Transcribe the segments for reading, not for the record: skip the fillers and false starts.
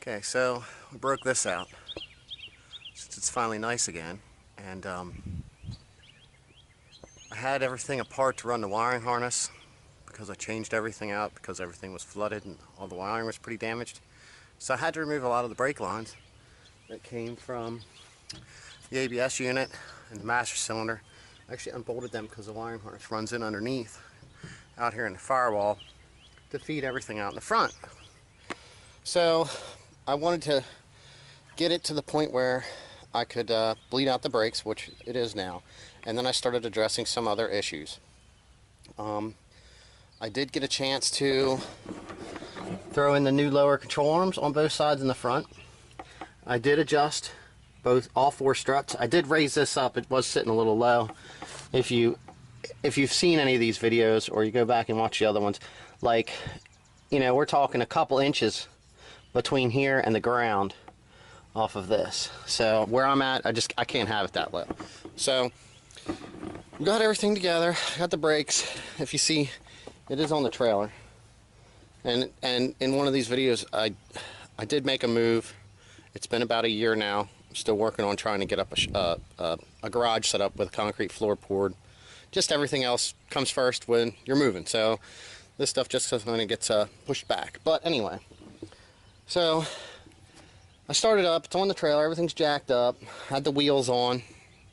Okay, so we broke this out since it's finally nice again, and I had everything apart to run the wiring harness because I changed everything out because everything was flooded and all the wiring was pretty damaged. So I had to remove a lot of the brake lines that came from the ABS unit and the master cylinder. I actually unbolted them because the wiring harness runs in underneath out here in the firewall to feed everything out in the front. So I wanted to get it to the point where I could bleed out the brakes, which it is now, and then I started addressing some other issues. I did get a chance to throw in the new lower control arms on both sides in the front. I did adjust all four struts. I did raise this up. It was sitting a little low. If you've seen any of these videos or you go back and watch the other ones, like, you know, we're talking a couple inches between here and the ground off of this. So where I'm at, I can't have it that low. So we got everything together, got the brakes. If you see, it is on the trailer. And in one of these videos, I did make a move. It's been about a year now. I'm still working on trying to get up a garage set up with a concrete floor poured. Just everything else comes first when you're moving. So this stuff just kind of gets pushed back. But anyway, so I started up. It's on the trailer. Everything's jacked up. Had the wheels on.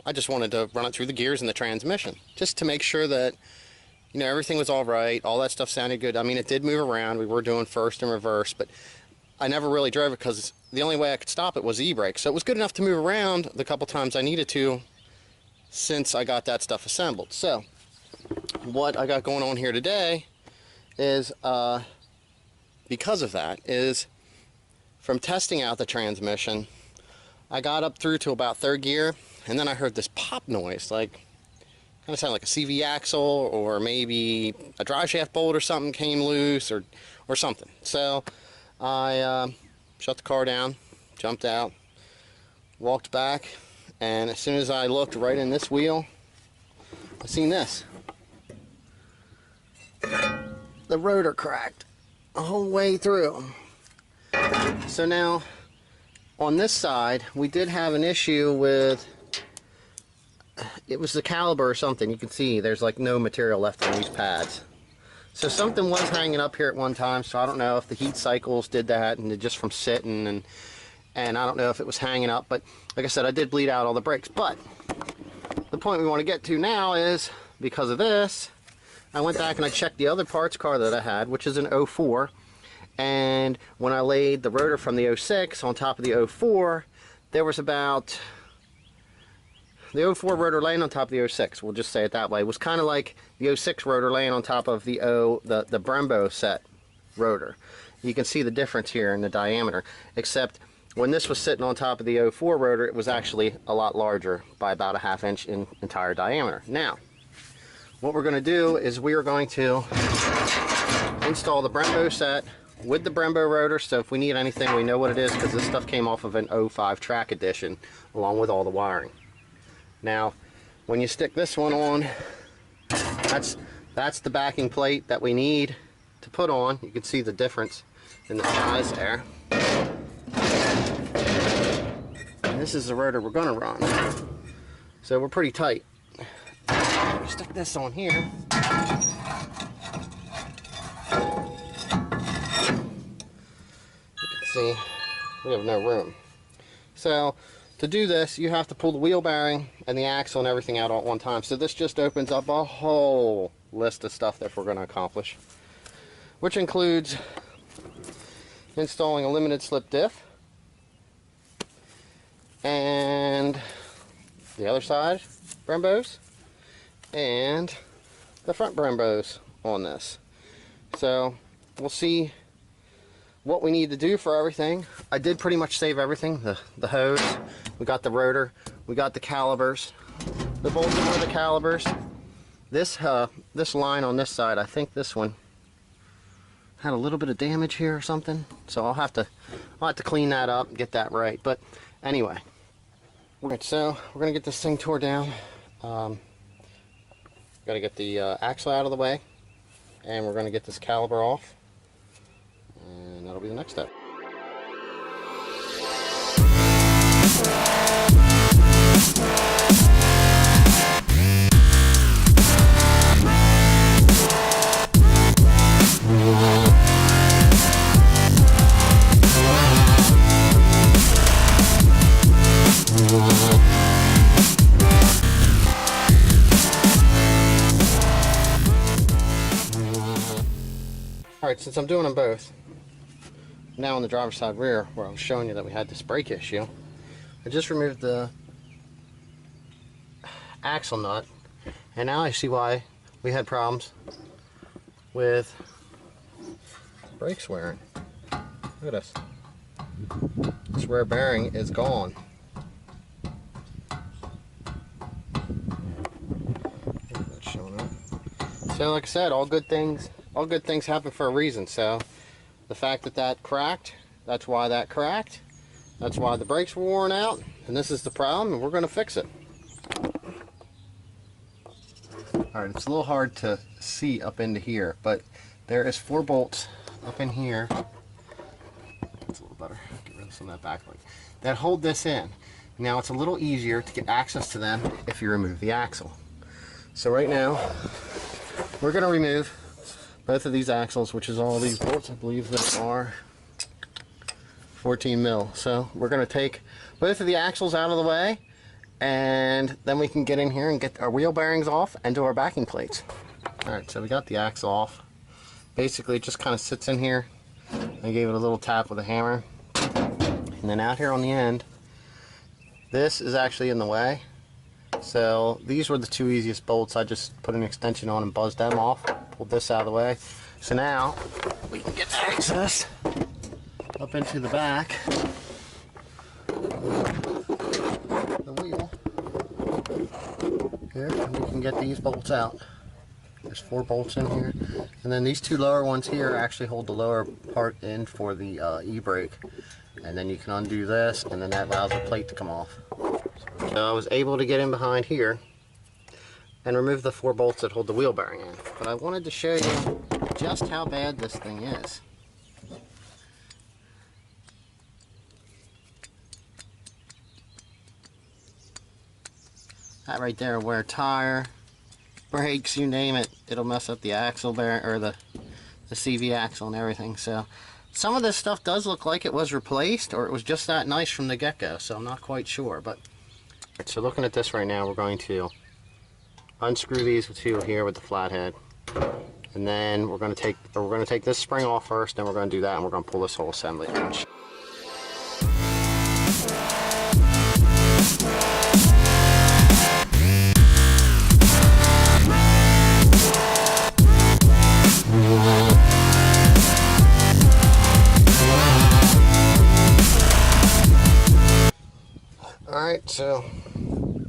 I just wanted to run it through the gears and the transmission just to make sure that, you know, everything was all right. All that stuff sounded good. I mean, it did move around. We were doing first and reverse, but I never really drove it because the only way I could stop it was the e-brake. So it was good enough to move around the couple times I needed to since I got that stuff assembled. So what I got going on here today is, because of that, is from testing out the transmission, I got up through to about third gear, and then I heard this pop noise, like, kind of sounded like a CV axle, or maybe a drive shaft bolt or something came loose, or something. So I shut the car down, jumped out, walked back, and as soon as I looked right in this wheel, I seen this. The rotor cracked the whole way through. So now, on this side, we did have an issue with, it was the caliper or something. You can see there's like no material left on these pads. So something was hanging up here at one time, so I don't know if the heat cycles did that and just from sitting, and I don't know if it was hanging up, but like I said, I did bleed out all the brakes. But the point we want to get to now is, because of this, I went back and I checked the other parts car that I had, which is an 04, and when I laid the rotor from the 06 on top of the 04, there was about, the 04 rotor laying on top of the 06, we'll just say it that way, was kind of like the 06 rotor laying on top of the Brembo set rotor. You can see the difference here in the diameter, except when this was sitting on top of the 04 rotor, it was actually a lot larger by about a ½ inch in entire diameter. Now, what we're going to do is we are going to install the Brembo set with the Brembo rotor, so if we need anything, we know what it is, because this stuff came off of an 05 track edition along with all the wiring. Now, when you stick this one on, that's the backing plate that we need to put on. You can see the difference in the size there. And this is the rotor we're going to run. So we're pretty tight. Stick this on here. You can see we have no room. So to do this, you have to pull the wheel bearing and the axle and everything out all at one time. So this just opens up a whole list of stuff that we're going to accomplish, which includes installing a limited slip diff, and the other side Brembos, and the front Brembos on this. So we'll see what we need to do for everything. I did pretty much save everything. The hose, we got the rotor, we got the calipers, the bolts for the calipers. This line on this side, I think this one had a little bit of damage here or something, so I'll have to clean that up and get that right. But anyway, so we're gonna get this thing tore down. Got to get the axle out of the way, and we're going to get this caliper off, and that'll be the next step. Alright, since I'm doing them both, now on the driver's side rear, where I was showing you that we had this brake issue, I just removed the axle nut, and now I see why we had problems with brakes wearing. Look at this. This rear bearing is gone. That's showing up. So like I said, all good things happen for a reason. So the fact that that cracked, that's why that cracked. That's why the brakes were worn out, and this is the problem, and we're going to fix it. Alright, it's a little hard to see up into here, but there is 4 bolts up in here. That's a little better. Get rid of some of that backlight. That hold this in. Now it's a little easier to get access to them if you remove the axle. So right now, we're going to remove both of these axles, which is all these bolts. I believe that are 14 mil. So we're going to take both of the axles out of the way, and then we can get in here and get our wheel bearings off and do our backing plates. Alright, so we got the axle off. Basically it just kind of sits in here. I gave it a little tap with a hammer. And then out here on the end, this is actually in the way. So these were the 2 easiest bolts. I just put an extension on and buzzed them off. Pulled this out of the way. So now we can get access up into the back, the wheel here, and we can get these bolts out. There's 4 bolts in here, and then these 2 lower ones here actually hold the lower part in for the e-brake, and then you can undo this, and then that allows the plate to come off. So I was able to get in behind here and remove the 4 bolts that hold the wheel bearing in, but I wanted to show you just how bad this thing is. That right there, wear tire, brakes, you name it, it'll mess up the axle bearing, or the CV axle and everything. So some of this stuff does look like it was replaced, or it was just that nice from the get-go, so I'm not quite sure. But so looking at this right now, we're going to unscrew these 2 here with the flathead, and then we're going to take this spring off first, then we're going to do that, and we're going to pull this whole assembly out. Alright, so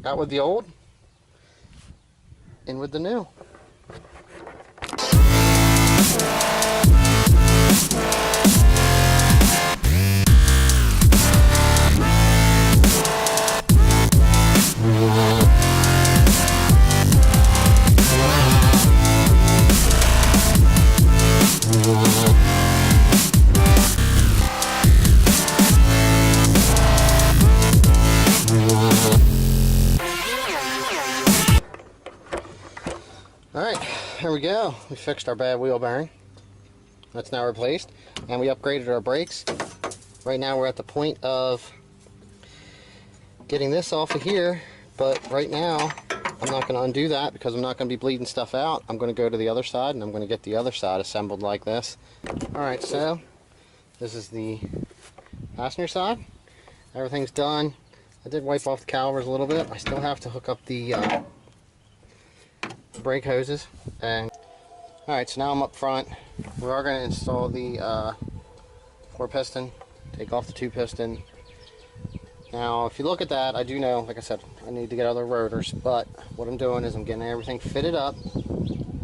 out with the old, in with the new. Alright, there we go. We fixed our bad wheel bearing. That's now replaced. And we upgraded our brakes. Right now we're at the point of getting this off of here, but right now I'm not going to undo that because I'm not going to be bleeding stuff out. I'm going to go to the other side, and I'm going to get the other side assembled like this. Alright, so this is the passenger side. Everything's done. I did wipe off the calipers a little bit. I still have to hook up the brake hoses. And alright, so now I'm up front. We are going to install the 4-piston, take off the 2-piston. Now if you look at that, I do know, like I said, I need to get other rotors, but what I'm doing is I'm getting everything fitted up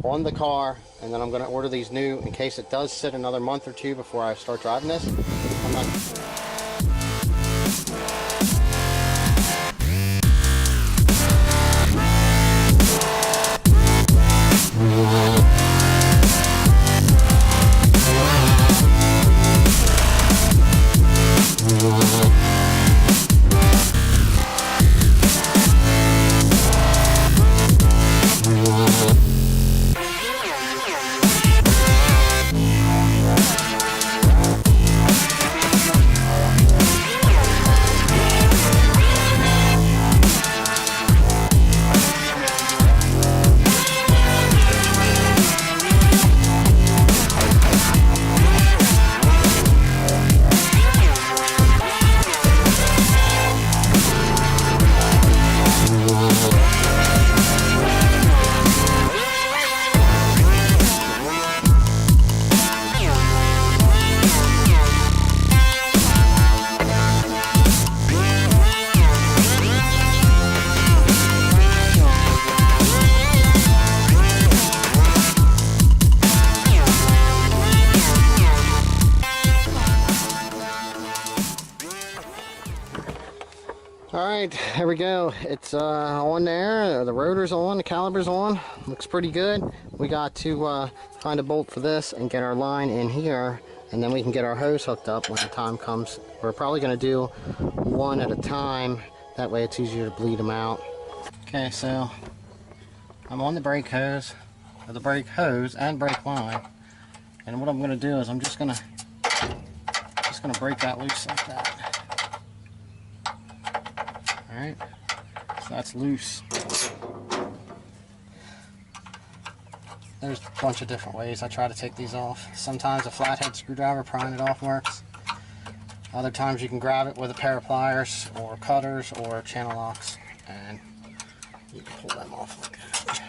on the car, and then I'm going to order these new in case it does sit another month or 2 before I start driving this. I'm not Alright, there we go. It's on there. The rotor's on, the caliper's on. Looks pretty good. We got to find a bolt for this and get our line in here, and then we can get our hose hooked up when the time comes. We're probably going to do one at a time. That way it's easier to bleed them out. Okay, so I'm on the brake hose and brake line. And what I'm going to do is I'm just going to break that loose like that. Alright, so that's loose. There's a bunch of different ways I try to take these off. Sometimes a flathead screwdriver, prying it off, works. Other times you can grab it with a pair of pliers or cutters or channel locks and you can pull them off like that.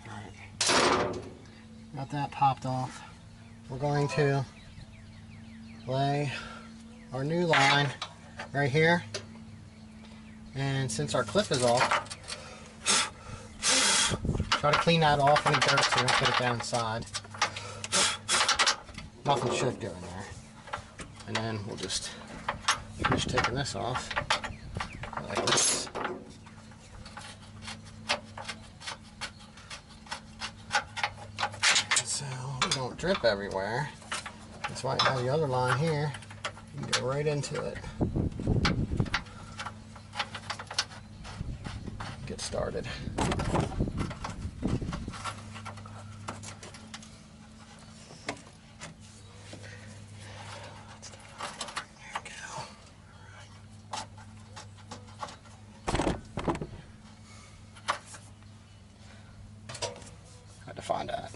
Alright, got that popped off. We're going to lay our new line right here. And since our clip is off, try to clean that off, any dirt to it, put it down inside. Nothing should go in there. And then we'll just finish taking this off like this. So we don't drip everywhere. That's why I have the other line here. You can go right into it. Get started. Had to find that.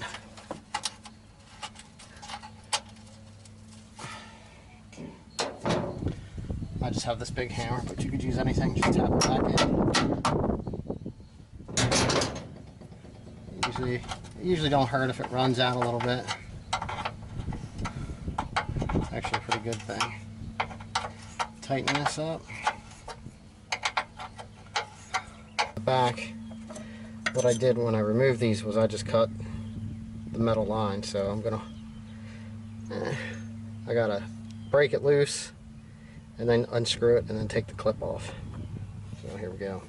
I just have this big hammer, but you could use anything. Just tap it back in. Usually don't hurt if it runs out a little bit. It's actually a pretty good thing. Tighten this up. The back, what I did when I removed these was I just cut the metal line, so I'm gonna I gotta break it loose and then unscrew it and then take the clip off. So here we go.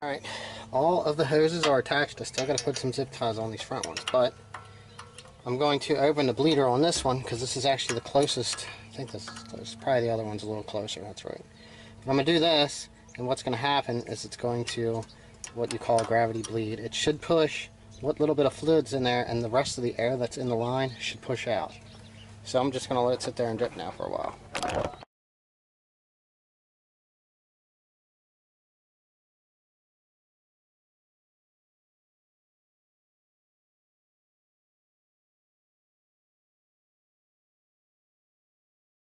Alright, all of the hoses are attached. I still got to put some zip ties on these front ones, but I'm going to open the bleeder on this one because this is actually the closest. I think this is close. Probably the other one's a little closer, that's right. But I'm going to do this, and what's going to happen is it's going to, what you call a gravity bleed. It should push what little bit of fluid's in there, and the rest of the air that's in the line should push out. So I'm just going to let it sit there and drip now for a while.